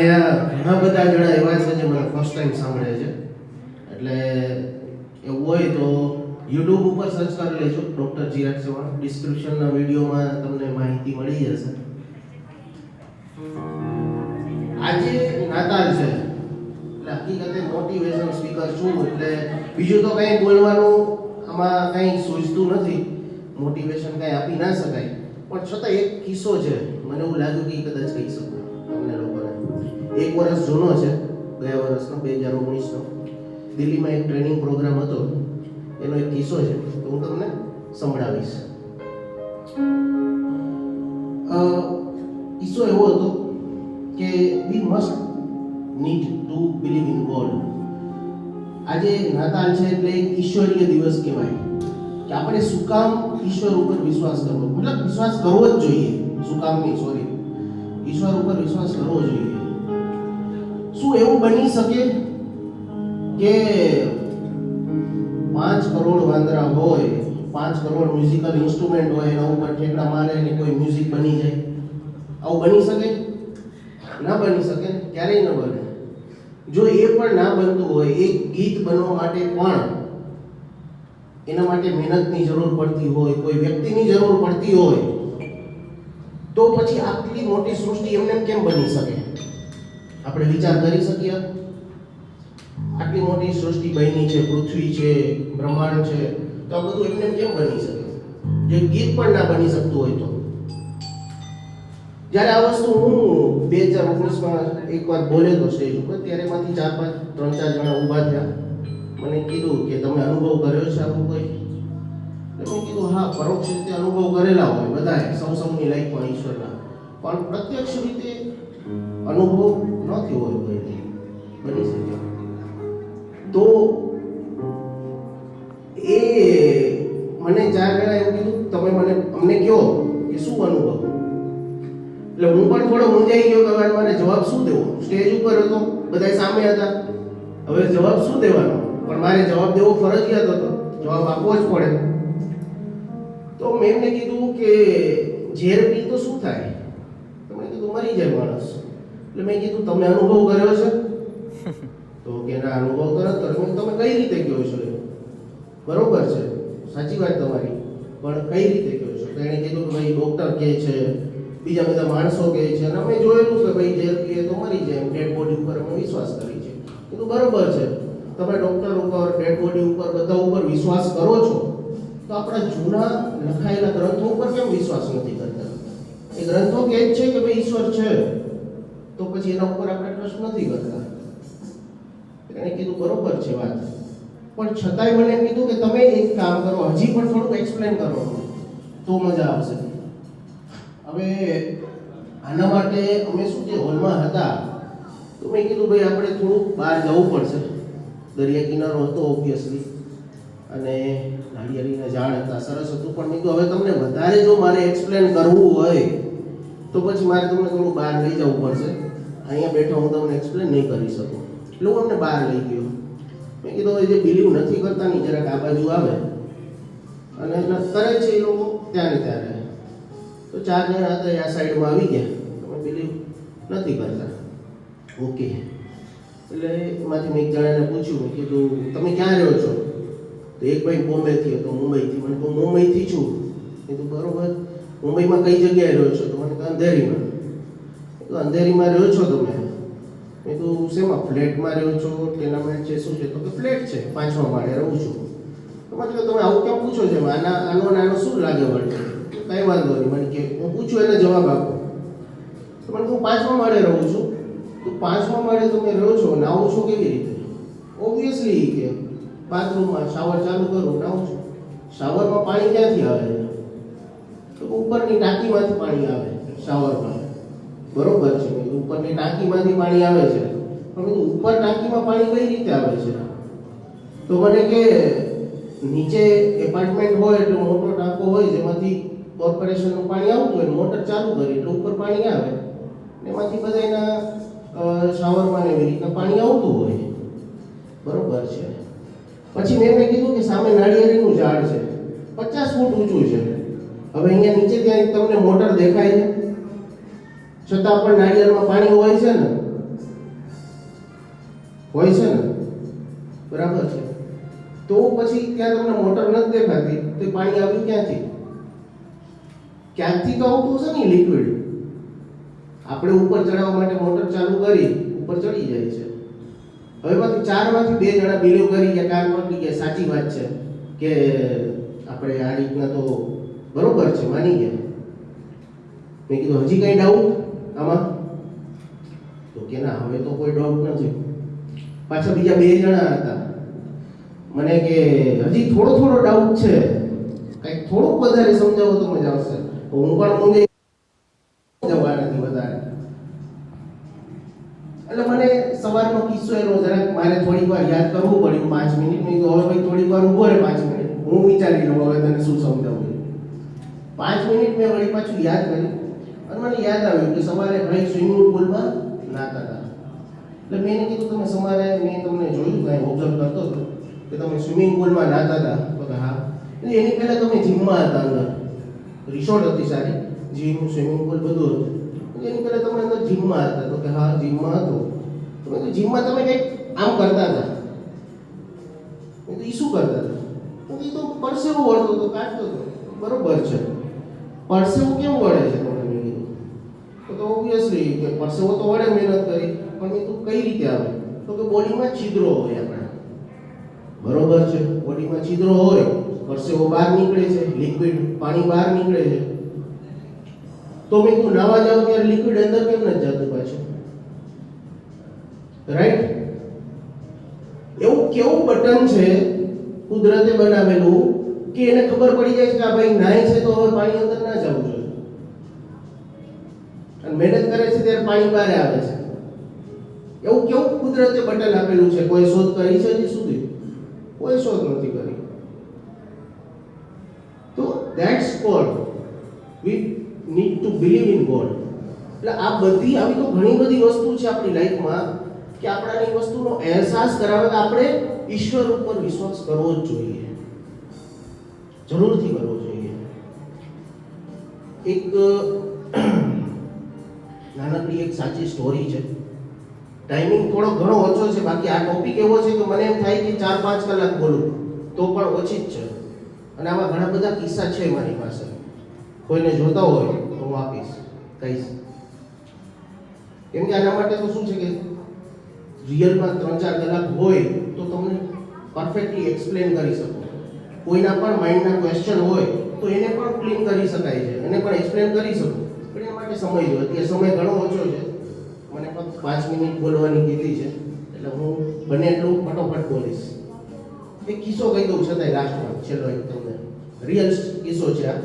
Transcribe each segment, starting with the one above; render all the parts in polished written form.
અહીંયા ઘણા બધા જણા એવા છે જે મને ફર્સ્ટ ટાઈમ સાંભળે છે, એટલે એવું હોય તો યુટ્યુબ ઉપર સર્ચ કરી લેજો ડૉક્ટર ચિરાગ ચૌહાણ. ડિસ્ક્રિપ્શનના વિડીયોમાં તમને માહિતી મળી જશે. આજે નાતાલ છે એટલે હકીકતે મોટિવેશન સ્પીકર છું, એટલે બીજું તો કંઈ બોલવાનું આમાં કંઈ સૂઝતું નથી, મોટિવેશન કંઈ આપી ના શકાય. પણ છતાં એક કિસ્સો છે, મને એવું લાગ્યું કે કદાચ કહી શકું તમને લોકોને. 1 વર્ષ જૂનો છે, ગયા વર્ષનો 2019નો. દિલ્હીમાં એક ટ્રેનિંગ પ્રોગ્રામ હતો, એનો એક કિસ્સો છે તો હું તમને સંભળાવીશ. કિસ્સો એવો હતો કે we must need to believe in God. આજે નાતાલ છે એટલે એક ઈશ્વરીય દિવસ કહેવાય કે આપણે શું કામ ઈશ્વર ઉપર વિશ્વાસ કરવો, મતલબ વિશ્વાસ કરવો જ જોઈએ. શું કામ નહીં, સોરી, ઈશ્વર ઉપર વિશ્વાસ કરવો જોઈએ. શું એવું બની શકે કે 5 કરોડ વાંદરા હોય, 5 કરોડ મ્યુઝિકલ ઇન્સ્ટ્રુમેન્ટ હોય, એના ઉપર ઠેકડા મારે અને કોઈ મ્યુઝિક બની જાય? આવું બની શકે? ના બની શકે, ક્યારેય ન બને. જો એ પણ ના બનતું હોય, એક ગીત બનવા માટે પણ એના માટે મહેનતની જરૂર પડતી હોય, કોઈ વ્યક્તિની જરૂર પડતી હોય, તો પછી આટલી મોટી સૃષ્ટિ એમને કેમ બની શકે? આપણે વિચાર કરી શકીએ? આટલી મોટી સૃષ્ટિ બની છે, પૃથ્વી છે, બ્રહ્માંડ છે, તો આ બધું એમને કેમ બની શકે? જે ગીત પણ ના બની શકતું હોય તો. જ્યારે આ વસ્તુ હું 2019માં એકવાર બોલ્યો હતો સ્ટેજ ઉપર, ત્યારે એમાંથી 3-4 જણા ઊભા થયા. મને કીધું કે તમે અનુભવ કર્યો છે આવું કોઈ? એટલે મેં કીધું હા, પરોક્ષ રીતે અનુભવ કરેલા હોય બધાએ, સૌની લાઈફમાં ઈશ્વરના, પણ પ્રત્યક્ષ રીતે અનુભવ નથી હોય કોઈને. બની શકે તો એ મને 4 જણા એવું કીધું, તમે અમને કહો કે શું અનુભવ. એટલે હું પણ થોડો મૂંઝાઈ ગયો કે હવે મારે જવાબ શું દેવો. સ્ટેજ ઉપર હતો, બધા સામે હતા, હવે જવાબ શું દેવાનો? પણ મારે જવાબ દેવો ફરજિયાત હતો, જવાબ આપવો જ પડે. તો મેં એમને કીધું કે ઝેર પી તો શું થાય? તમે કીધું મરી જાય માણસ. એટલે મેં કીધું તમે અનુભવ કર્યો છે? તો કે ના, અનુભવ તો નથી. તમે કઈ રીતે કહો છો? બરોબર છે, સાચી વાત તમારી, પણ કઈ રીતે કહો છો? તો એણે કીધું કે ભાઈ ડોક્ટર કહે છે, બીજા બધા માણસો કહે છે, અને અમે જોયેલું કે ભાઈ ઝેર પીએ તો મરી જાય, ડેડ બોડી ઉપર અમે વિશ્વાસ કરી છે. કીધું બરોબર છે, તમે ડોક્ટર ઉપર, ડેડ બોડી ઉપર, બધા ઉપર વિશ્વાસ કરો છો, તો આપણા જૂના લખાયેલા ગ્રંથો ઉપર કેમ વિશ્વાસ નથી કરતા? એ ગ્રંથો કહે છે કે ભાઈ ઈશ્વર છે, તો પછી એના ઉપર આપણે ટ્રસ્ટ નથી કરતા. એણે કીધું બરોબર છે વાત, પણ છતાંય મને એમ કીધું કે તમે એક કામ કરો, હજી પણ થોડુંક એક્સપ્લેન કરો તો મજા આવશે. હવે આના માટે અમે શું છે, હોલમાં હતા તો મેં કીધું ભાઈ આપણે થોડુંક બહાર જવું પડશે. દરિયા કિનારો હતો ઓબ્વિયસલી, અને નાળિયેરીના ઝાડ હતા, સરસ હતું. પણ મેં કીધું હવે તમને વધારે જો મારે એક્સપ્લેન કરવું હોય તો પછી મારે તમને થોડું બહાર લઈ જવું પડશે. અહીંયા બેઠા હું તમને એક્સપ્લેન નહીં કરી શકું. એટલે હું અમને બહાર લઈ ગયો. મેં કીધું જે બિલીવ નથી કરતા ની જરાક આ બાજુ આવે, અને કરે છે એ લોકો ત્યારે ત્યારે. તો 4 જણા હતા આ સાઈડમાં આવી ગયા, તમે બિલીવ નથી કરતા. ઓકે, એટલે એમાંથી મેં એક જણાને પૂછ્યું, મેં કીધું તમે ક્યાં રહ્યો છો? તો એક ભાઈ બોમ્બેથી હતો, મુંબઈથી. મને કહું મુંબઈથી છું. કીધું બરોબર, મુંબઈમાં કઈ જગ્યાએ રહ્યો છો? તો મને કહે અંધેરીમાં. તો અંધેરીમાં રહ્યો છો તમે? મેં તો શેમાં, ફ્લેટમાં રહ્યો છો, ટેનામેન્ટ છે, શું છે? તો કે ફ્લેટ છે, 5મા માળે રહું છું. તો મને કહ્યું તમે આવું કેમ પૂછો છો? આનો શું લાગે વળે? કઈ વાંધો નહીં, મને કે હું પૂછું એને જવાબ આપો. તો મને હું 5મા માળે રહું છું. તો 5મા માળે તમે રહો છો, નાવું છો કેવી રીતે? ઓબ્વિયસલી કે બાથરૂમમાં શાવર ચાલુ કરું, નાવું છું. શાવરમાં પાણી ક્યાંથી આવે? તો ઉપરની ટાંકીમાંથી પાણી આવે શાવરમાં. બરોબર છે, ઉપરની ટાંકીમાંથી પાણી આવે છે, પણ ઉપર ટાંકીમાં પાણી કઈ રીતે આવે છે? તો મને કે નીચે એપાર્ટમેન્ટ હોય એટલે મોટો ટાંકો હોય જેમાંથી કોર્પોરેશનનું પાણી આવતું હોય, મોટર ચાલુ કરી એટલે ઉપર પાણી આવે, એમાંથી બધા એના શાવરમાં એવી રીતના પાણી આવતું હોય. બરોબર છે. પછી મેં એમને કીધું કે સામે નાળિયેરીનું ઝાડ છે, 50 ફૂટ ઊંચું છે. હવે અહીંયા નીચે ત્યાં તમને મોટર દેખાય છે, છતાં પણ નાળિયેરમાં પાણી હોય છે ને, હોય છે ને, બરાબર છે. તો પછી ત્યાં તમને મોટર નથી દેખાતી તો પાણી આવ્યું ક્યાંથી? ક્યાંથી તો આવતું હશે ને લિક્વિડ. આપણે ઉપર ચડાવવા માટે મોટર ચાલુ કરી ઉપર ચડી જાય છે. હવે માંથી 4 માંથી 2 જણા બિલીવ કરી ગયા કામ પકડી ગયા સાચી વાત છે કે આપણે આ રીતના તો બરોબર છે, માની ગયા. મેં કીધું હજી કઈ ડાઉટ આમાં? તો કે ના, હવે તો કોઈ ડાઉટ નથી. પાછા બીજા 2 જણા હતા, મને કે હજી થોડો ડાઉટ છે, કંઈક થોડુંક વધારે સમજાવો તો મજા આવશે. હું પણ મુંજાઈ જવા નથી વધારે. એટલે મને સવારનો કિસ્સો એનો જરાક મારે થોડીક વાર યાદ કરવું પડ્યું, 5 મિનિટ. મેં તો હવે ભાઈ થોડીક વાર ઊભો રહે, 5 મિનિટ હું વિચારી લઉં હવે તને શું સમજાવું. 5 મિનિટ મેં વળી પાછું યાદ કર્યું અને મને યાદ આવ્યું કે સવારે ભાઈ સ્વિમિંગ પુલમાં નાતા હતા. એટલે મેં એને કીધું તમે સવારે મેં તમને જોયું કાંઈ ઓબ્ઝર્વ કરતો હતો કે તમે સ્વિમિંગ પુલમાં નાતા હતા. તો કે હા. એટલે એની પહેલા તમે જીમમાં હતા, અંદર રિસોર્ટ હતી સારી, જીમ સ્વિમિંગ પુલ બધું હતું. એની પહેલા તમે અંદર જીમમાં હતા. તો કે હા જીમમાં હતો. તો મેં કીધું જીમમાં તમે કંઈક આમ કરતા હતા. મેં કીધું એ શું કરતા હતા? તો એ તો પરસેવો વળતો હતો, કાઢતો હતો. બરોબર છે, પરસેવો કેમ વળે છે તમને? મેં કીધું તો ઓબ્વિયસલી કે પરસેવો તો વળે, મહેનત કરી, પણ એ તો કઈ રીતે આવે? તો કે બોડીમાં છિદ્રો હોય આપણા. બરોબર છે, બોડીમાં છિદ્રો હોય, પરસેવો બહાર નીકળે છે, લિક્વિડ પાણી બહાર નીકળે છે. તો મેં કીધું નાવા જાવ ત્યારે લિક્વિડ અંદર કેમ નથી જતું પાછું? રાઈટ? એવું કેવું બટન છે કુદરતે બનાવેલું કે એને ખબર પડી જાય છે કે આ ભાઈ નાય છે તો હવે પાણી અંદર ના જવું જોઈએ, અને મહેનત કરે છે ત્યારે પાણી બહાર આવે છે. એવું કેવું કુદરતે બટન આપેલું છે? કોઈ શોધ કરી છે હજી સુધી? કોઈ શોધ નથી કરી. તો that's God. We need to believe in God. એટલે આ બધી આવી તો ઘણી બધી વસ્તુ છે આપણી લાઈફમાં કે આપણાને એ વસ્તુનો અહેસાસ કરાવે કે આપણે ઈશ્વર ઉપર વિશ્વાસ કરવો જ જોઈએ, જરૂરથી કરવો જોઈએ. એક નાનકડી એક સાચી સ્ટોરી છે. ટાઈમિંગ થોડો ઘણો ઓછો છે, બાકી આ ટોપિક એવો છે કે મને એમ થાય કે 4-5 કલાક બોલું તો પણ ઓછી જ છે. અને આવા ઘણા બધા કિસ્સા છે મારી પાસે. કોઈને જોતા હોય તો હું આપીશ, કહીશ. કેમ કે આના માટે તો શું છે કે રિયલમાં 3-4 કલાક હોય તો તમને પરફેક્ટલી એક્સપ્લેન કરી શકો. કોઈના પણ માઇન્ડના ક્વેશ્ચન હોય તો એને પણ ક્લીન કરી શકાય છે, એને પણ એક્સપ્લેન કરી શકો. પણ એ માટે સમય જોઈએ. અત્યારે સમય ઘણો ઓછો છે, મને ફક્ત 5 મિનિટ બોલવાની કીધી છે, એટલે હું બને એટલું ફટોફટ બોલીશ. એક કિસ્સો કહી દઉં છતાંય લાસ્ટમાં, છેલ્લો એક તમને રિયલ કિસ્સો છે આ.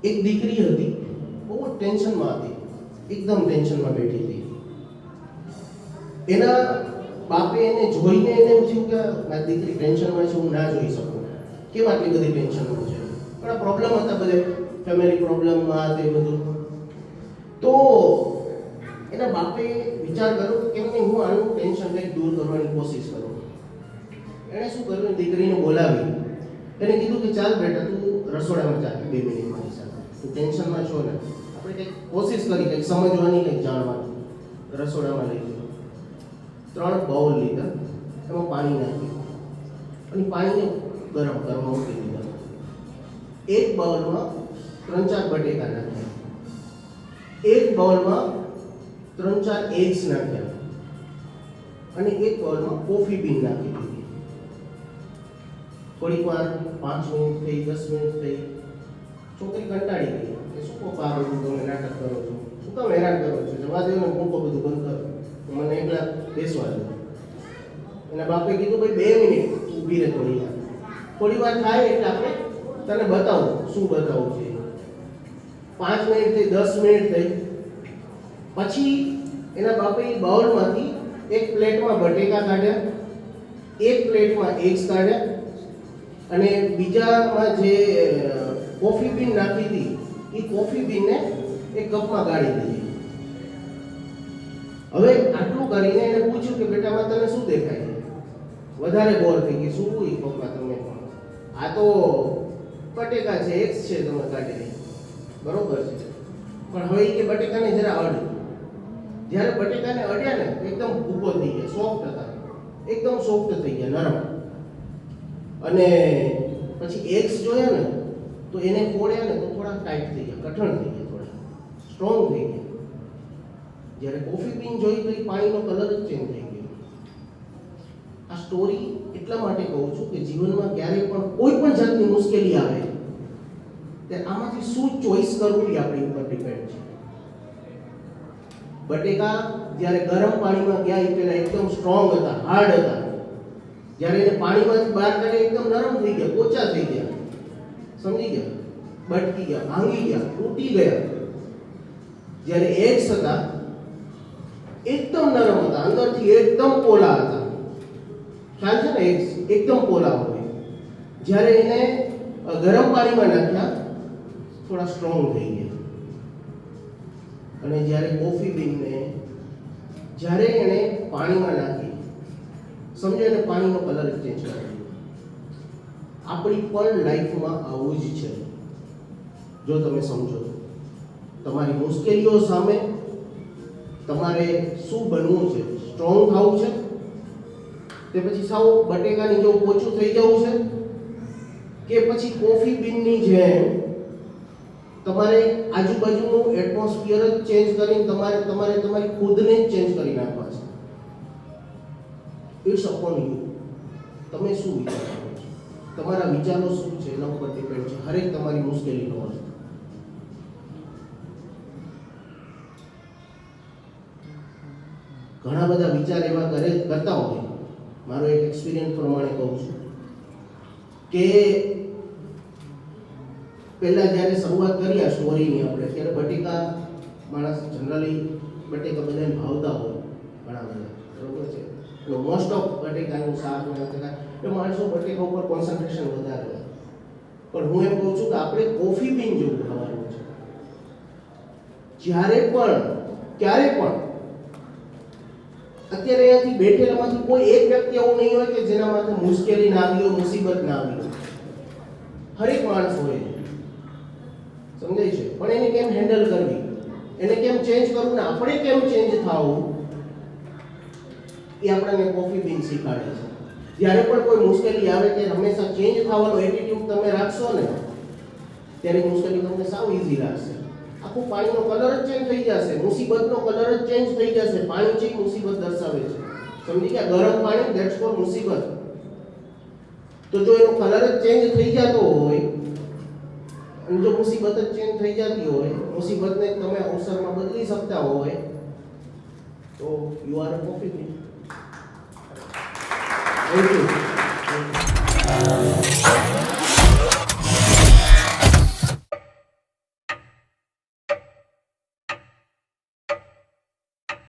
એક દીકરી હતી, બહુ ટેન્શનમાં હતી, એકદમ ટેન્શનમાં બેઠી હતી. એના બાપે એને જોઈને એને એમ થયું કે મારી દીકરી ટેન્શનમાં છે, હું ના જોઈ શકું. કેમ આટલી બધી ટેન્શનમાં છે? ઘણા પ્રોબ્લેમ હતા, બધે ફેમિલી પ્રોબ્લેમમાં તે બધું. તો એના બાપે વિચાર કર્યો કે કેમ નહીં હું આનું ટેન્શન કંઈક દૂર કરવાની કોશિશ કરું. એણે શું કર્યું, દીકરીને બોલાવી. એને કીધું કે ચાલ બેટા તું રસોડામાં ચાલ 2 મિનિટ મારી સાથે, તું ટેન્શનમાં છો ને, આપણે કંઈક કોશિશ કરી, કંઈક સમજવાની, કંઈક જાણવાની. રસોડામાં લઈ ગયો. 3 બાઉલ લીધા, એમાં પાણી નાખ્યું અને પાણીને ગરમ કરવા મૂકી દીધા. એક બાઉલમાં 3-4 બટેકા નાખ્યા, એક બાઉલમાં 3-4 એગ્સ નાખ્યા અને એક બાઉલમાં કોફી બીન નાખી દીધી. થોડીક વાર 5 મિનિટ થઈ, 10 મિનિટ થઈ, છોકરી કંટાળી ગઈ કે શું પપ્પા આ બધું તમે નાટક કરો છો, શું કામ હેરાન કરો છો, જવા દો ને, મૂકો બધું બંધ કરો, મને એકલા બેસવા દો. એના બાપે કીધું ભાઈ 2 મિનિટ ઊભી રહે, થોડી વાર થાય એટલે આપણે તને બતાવું શું બતાવું છે. 5 મિનિટ થઈ, 10 મિનિટ થઈ, પછી એના બાપે બાઉલમાંથી એક પ્લેટમાં બટેકા કાઢ્યા, એક પ્લેટમાં એગ્સ કાઢ્યા અને બીજામાં જે કોફી બીન નાખી હતી એ કોફી બીનને એક કપમાં ગાળી દીધી. હવે આટલું કરીને એને પૂછ્યું કે બેટામાં તને શું દેખાય છે? વધારે બોર થઈ ગઈ, શું એ કપમાં તમે? આ તો બટેકા છે, એગ્સ છે તમે કાઢી, બરોબર છે, પણ હવે કે બટેકાને જરા અડ. જ્યારે બટેકાને અડ્યા ને તો એકદમ ભૂકો થઈ ગયા, સોફ્ટ હતા, એકદમ સોફ્ટ થઈ ગયા, નરમ. અને પછી એગ્સ જોયા ને તો એને ફોડ્યા ને તો થોડા ટાઈટ થઈ ગયા, કઠણ થઈ ગયા, થોડા સ્ટ્રોંગ થઈ ગયા. જ્યારે કોફી બીન જોઈ તો એ પાણીનો કલર જ ચેન્જ થઈ ગયો. આ સ્ટોરી એટલા માટે કહું છું કે જીવનમાં ક્યારેય પણ કોઈ પણ જાતની મુશ્કેલી આવે ત્યારે આમાંથી શું ચોઈસ કરવું એ આપણી ઉપર ડિપેન્ડ છે. બટેકા જ્યારે ગરમ પાણીમાં ગયા એ પેલા એકદમ સ્ટ્રોંગ હતા, હાર્ડ હતા. જ્યારે એને પાણીમાંથી બહાર કાઢ્યા એકદમ નરમ થઈ ગયા, પોચા થઈ ગયા, સમજી ગયા, બટકી ગયા, ભાંગી ગયા, તૂટી ગયા. જ્યારે એગ્સ હતા એકદમ નરમ હતા, અંદરથી એકદમ પોલા હતા. ખ્યાલ છે ને, એગ્સ એકદમ પોલા હોય. જ્યારે એને ગરમ પાણીમાં નાખ્યા થોડા સ્ટ્રોંગ થઈ ગયા. અને જ્યારે કોફી બીનને જ્યારે એને પાણીમાં નાખી, સમજો એને પાણીનો કલર ચેન્જ કરી દીધો. આપણી પણ લાઈફમાં આવું જ છે. જો તમે સમજો તમારી મુશ્કેલીઓ સામે તમારે શું બનવું છે, સ્ટ્રોંગ થવું છે તે પછી સાવ બટેકાની જેવું પોચું થઈ જવું છે, કે પછી કોફી બીનની જેમ તમારે આજુબાજુનું એટમોસ્ફિયર જ ચેન્જ કરીને તમારી ખુદને જ ચેન્જ કરી નાખવા છે. It's upon you. તમે શું વિચારો છો, તમારા વિચારો શું છે એના ઉપર ડિપેન્ડ છે હરેક તમારી મુશ્કેલીનો અર્થ. ઘણા બધા વિચાર એવા કરતા હોય, મારો એક એક્સપિરિયન્સ પ્રમાણે કહું છું કે પહેલા જ્યારે શરૂઆત કરી આ સ્ટોરીની આપણે, ત્યારે બટેકા માણસ જનરલી બટેકા બધાને ભાવતા હોય ઘણા બધા, બરોબર છે. તો મોસ્ટ ઓફ બટેકાનું શાક બટેકા એ માણસો બટેકા ઉપર કોન્સન્ટ્રેશન વધારે હોય. પણ હું એમ કહું છું કે આપણે કોફી બીન જેવું ખાવાનું છે. જ્યારે પણ ક્યારે પણ અત્યારે અહીંયાથી બેઠેલામાંથી કોઈ એક વ્યક્તિ એવું નહીં હોય કે જેના માથે મુશ્કેલી ના આવી હોય, મુસીબત ના આવી હોય. હરેક માણસ હોય, સમજાય છે. પણ એને કેમ હેન્ડલ કરવી, એને કેમ ચેન્જ કરવું ને આપણે કેમ ચેન્જ થવું, એ આપણને કોફી બીન શીખવાડે છે. જ્યારે પણ કોઈ મુશ્કેલી આવે ત્યારે હંમેશા ચેન્જ થવાનો એટીટ્યુડ તમે રાખશો ને ત્યારે મુશ્કેલી તમને સાવ ઈઝી લાગશે. આખું પાણીનો કલર જ ચેન્જ થઈ જશે, મુસીબતનો કલર જ ચેન્જ થઈ જશે. પાણી છે મુસીબત દર્શાવે છે, સમજી ગયા? ગરમ પાણી ધેટ્સ ફોર મુસીબત. તો જો એનો કલર જ ચેન્જ થઈ જતો હોય અને જો મુસીબત જ ચેન્જ થઈ જતી હોય, મુસીબતને તમે અવસરમાં બદલી શકતા હોય તો you are a coffee bean. Thank you.